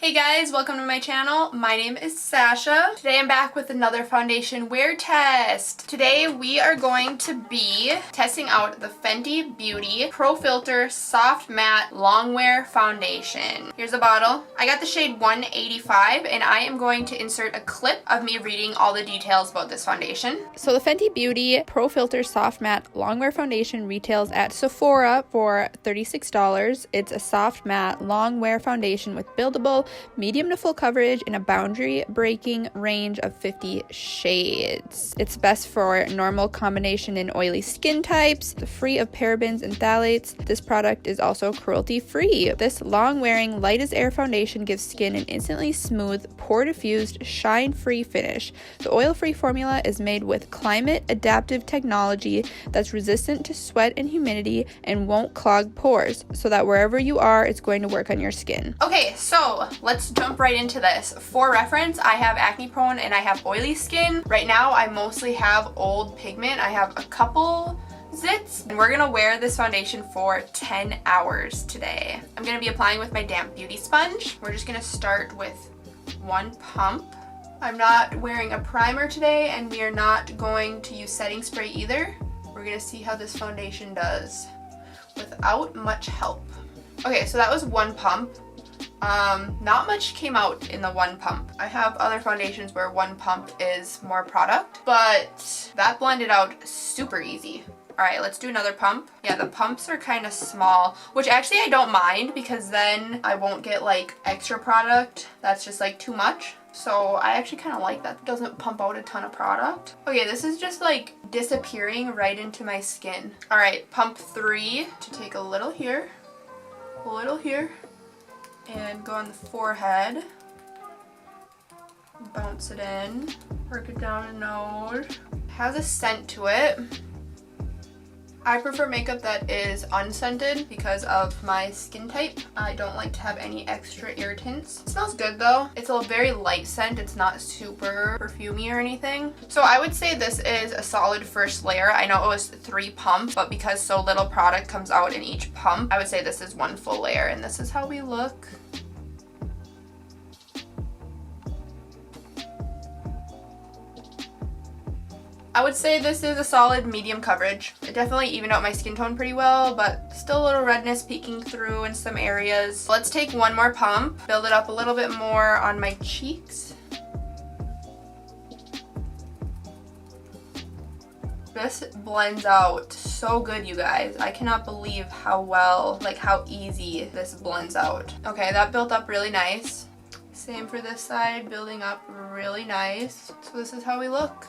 Hey guys, welcome to my channel. My name is Sasha. Today I'm back with another foundation wear test. Today we are going to be testing out the Fenty Beauty Pro Filt'r Soft Matte Longwear Foundation. Here's a bottle. I got the shade 185 and I am going to insert a clip of me reading all the details about this foundation. So the Fenty Beauty Pro Filt'r Soft Matte Longwear Foundation retails at Sephora for $36. It's a soft matte longwear foundation with buildable medium to full coverage in a boundary breaking range of 50 shades. It's best for normal combination and oily skin types, free of parabens and phthalates. This product is also cruelty free. This long wearing light as air foundation gives skin an instantly smooth, pore diffused, shine free finish. The oil free formula is made with climate adaptive technology that's resistant to sweat and humidity and won't clog pores, so that wherever you are, it's going to work on your skin. Okay, so let's jump right into this. For reference, I have acne prone and I have oily skin. Right now, I mostly have old pigment. I have a couple zits, and we're gonna wear this foundation for 10 hours today. I'm gonna be applying with my damp beauty sponge. We're just gonna start with one pump. I'm not wearing a primer today, and we are not going to use setting spray either. We're gonna see how this foundation does without much help. Okay, so that was one pump. Not much came out in the one pump. I have other foundations where one pump is more product, but that blended out super easy. All right, let's do another pump. Yeah, the pumps are kind of small, which actually I don't mind because then I won't get like extra product. That's just like too much. So I actually kind of like that. It doesn't pump out a ton of product. Okay, this is just like disappearing right into my skin. All right, pump 3 to take a little here, and go on the forehead. Bounce it in, work it down the nose. It has a scent to it. I prefer makeup that is unscented because of my skin type. I don't like to have any extra irritants. It smells good though. It's a very light scent. It's not super perfumey or anything. So I would say this is a solid first layer. I know it was 3 pumps, but because so little product comes out in each pump, I would say this is one full layer, and this is how we look. I would say this is a solid medium coverage. It definitely evened out my skin tone pretty well, but still a little redness peeking through in some areas. Let's take one more pump, build it up a little bit more on my cheeks. This blends out so good, you guys. I cannot believe how well, like how easy this blends out. Okay, that built up really nice. Same for this side, building up really nice. So this is how we look.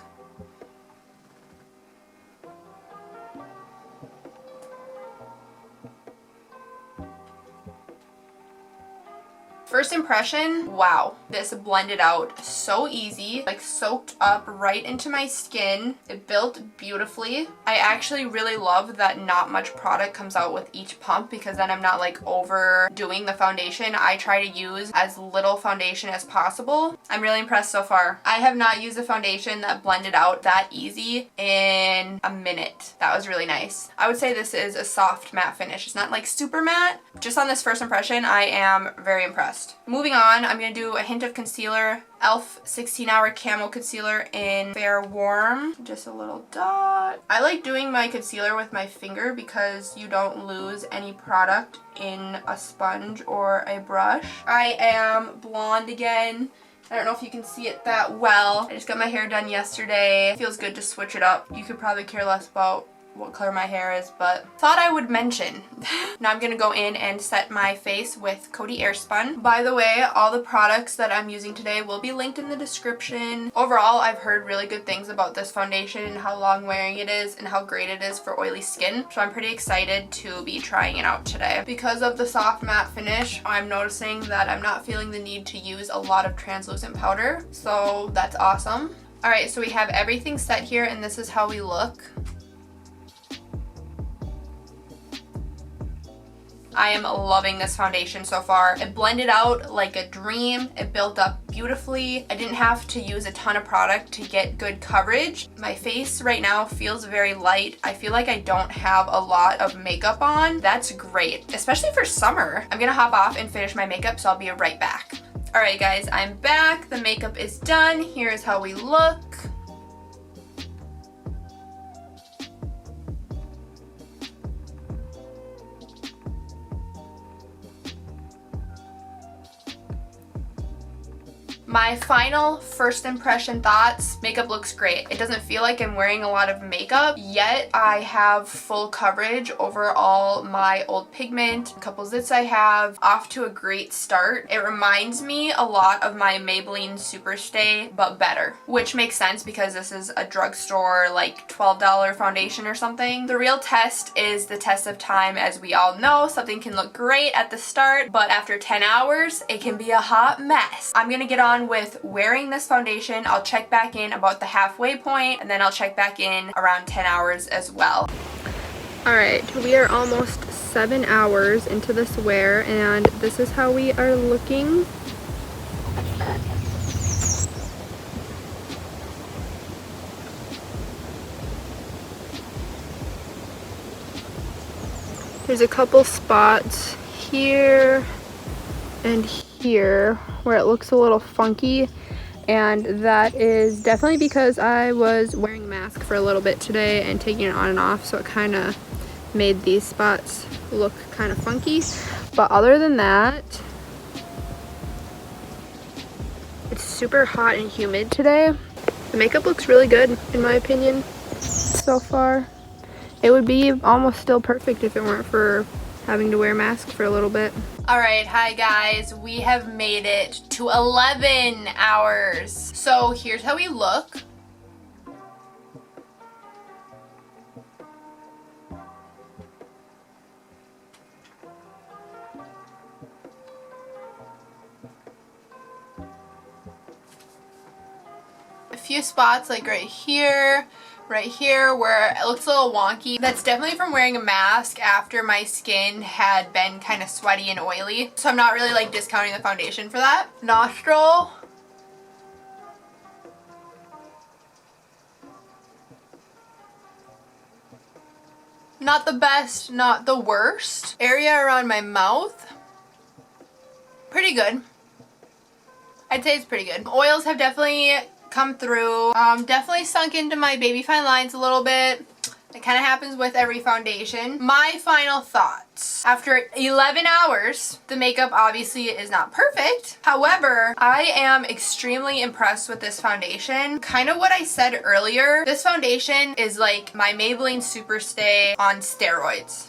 First impression, wow, this blended out so easy, like soaked up right into my skin. It built beautifully. I actually really love that not much product comes out with each pump because then I'm not like overdoing the foundation. I try to use as little foundation as possible. I'm really impressed so far. I have not used a foundation that blended out that easy in a minute. That was really nice. I would say this is a soft matte finish. It's not like super matte. Just on this first impression, I am very impressed. Moving on, I'm going to do a hint of concealer. e.l.f. 16-Hour Camo Concealer in Fair Warm. Just a little dot. I like doing my concealer with my finger because you don't lose any product in a sponge or a brush. I am blonde again. I don't know if you can see it that well. I just got my hair done yesterday. It feels good to switch it up. You could probably care less about what color my hair is, but thought I would mention. Now I'm gonna go in and set my face with Coty Airspun. By the way, all the products that I'm using today will be linked in the description. Overall, I've heard really good things about this foundation and how long wearing it is and how great it is for oily skin. So I'm pretty excited to be trying it out today. Because of the soft matte finish, I'm noticing that I'm not feeling the need to use a lot of translucent powder. So that's awesome. All right, so we have everything set here and this is how we look. I am loving this foundation so far. It blended out like a dream. It built up beautifully. I didn't have to use a ton of product to get good coverage. My face right now feels very light. I feel like I don't have a lot of makeup on. That's great, especially for summer. I'm gonna hop off and finish my makeup, so I'll be right back. Alright guys, I'm back. The makeup is done. Here's how we look. My final first impression thoughts, makeup looks great. It doesn't feel like I'm wearing a lot of makeup, yet I have full coverage over all my old pigment, a couple zits I have, off to a great start. It reminds me a lot of my Maybelline Superstay, but better, which makes sense because this is a drugstore like $12 foundation or something. The real test is the test of time. As we all know, something can look great at the start, but after 10 hours, it can be a hot mess. I'm gonna get on with wearing this foundation. I'll check back in about the halfway point, and then I'll check back in around 10 hours as well. Alright, we are almost 7 hours into this wear, and this is how we are looking. There's a couple spots here and here where it looks a little funky, and that is definitely because I was wearing a mask for a little bit today and taking it on and off, so it kind of made these spots look kind of funky. But other than that, it's super hot and humid today. The makeup looks really good in my opinion so far. It would be almost still perfect if it weren't for having to wear a mask for a little bit. Alright, hi guys. We have made it to 11 hours. So here's how we look. A few spots like right here where it looks a little wonky. That's definitely from wearing a mask after my skin had been kind of sweaty and oily. So I'm not really like discounting the foundation for that. Nostril. Not the best, not the worst. Area around my mouth. Pretty good. I'd say it's pretty good. Oils have definitely come through. Definitely sunk into my baby fine lines a little bit. It kind of happens with every foundation. My final thoughts. After 11 hours, the makeup obviously is not perfect. However, I am extremely impressed with this foundation. Kind of what I said earlier, this foundation is like my Maybelline Superstay on steroids.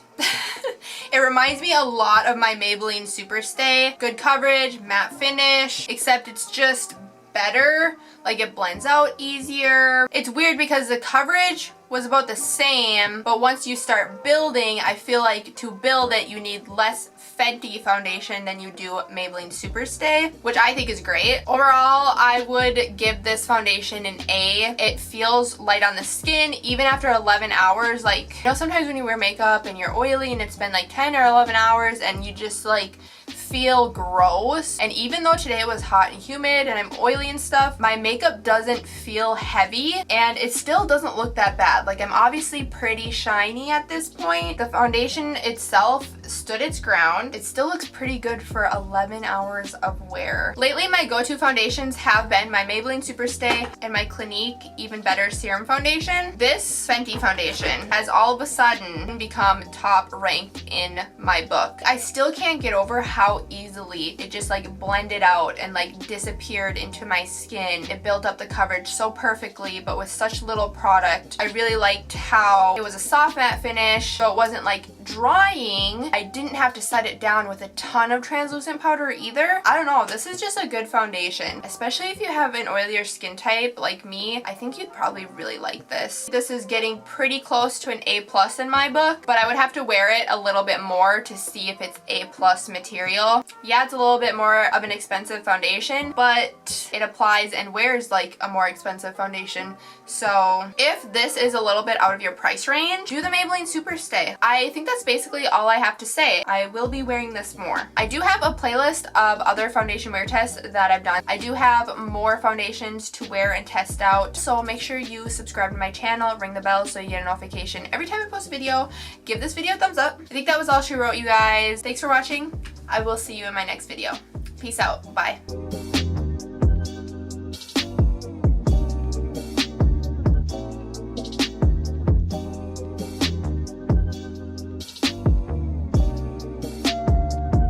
It reminds me a lot of my Maybelline Superstay. Good coverage, matte finish, except it's just better. Like it blends out easier. It's weird because the coverage was about the same, but once you start building, I feel like to build it you need less Fenty foundation than you do Maybelline Superstay, which I think is great. Overall, I would give this foundation an A. It feels light on the skin even after 11 hours. Like, you know, sometimes when you wear makeup and you're oily and it's been like 10 or 11 hours and you just like feel gross, and even though today was hot and humid and I'm oily and stuff, my makeup doesn't feel heavy and it still doesn't look that bad. Like, I'm obviously pretty shiny at this point. The foundation itself stood its ground. It still looks pretty good for 11 hours of wear. Lately, my go-to foundations have been my Maybelline Superstay and my Clinique Even Better Serum Foundation. This Fenty foundation has all of a sudden become top ranked in my book. I still can't get over how easily it just like blended out and like disappeared into my skin. It built up the coverage so perfectly, but with such little product. I really liked how it was a soft matte finish, so it wasn't like drying. I didn't have to set it down with a ton of translucent powder either. I don't know, this is just a good foundation, especially if you have an oilier skin type like me. I think you'd probably really like this. This is getting pretty close to an A+ in my book, but I would have to wear it a little bit more to see if it's A+ material. Yeah, it's a little bit more of an expensive foundation, but it applies and wears like a more expensive foundation. So if this is a little bit out of your price range, do the Maybelline Superstay. I think that's basically all I have to say. I will be wearing this more. I do have a playlist of other foundation wear tests that I've done. I do have more foundations to wear and test out, so make sure you subscribe to my channel, ring the bell so you get a notification every time I post a video. Give this video a thumbs up. I think that was all she wrote, you guys. Thanks for watching. I will see you in my next video. Peace out. Bye.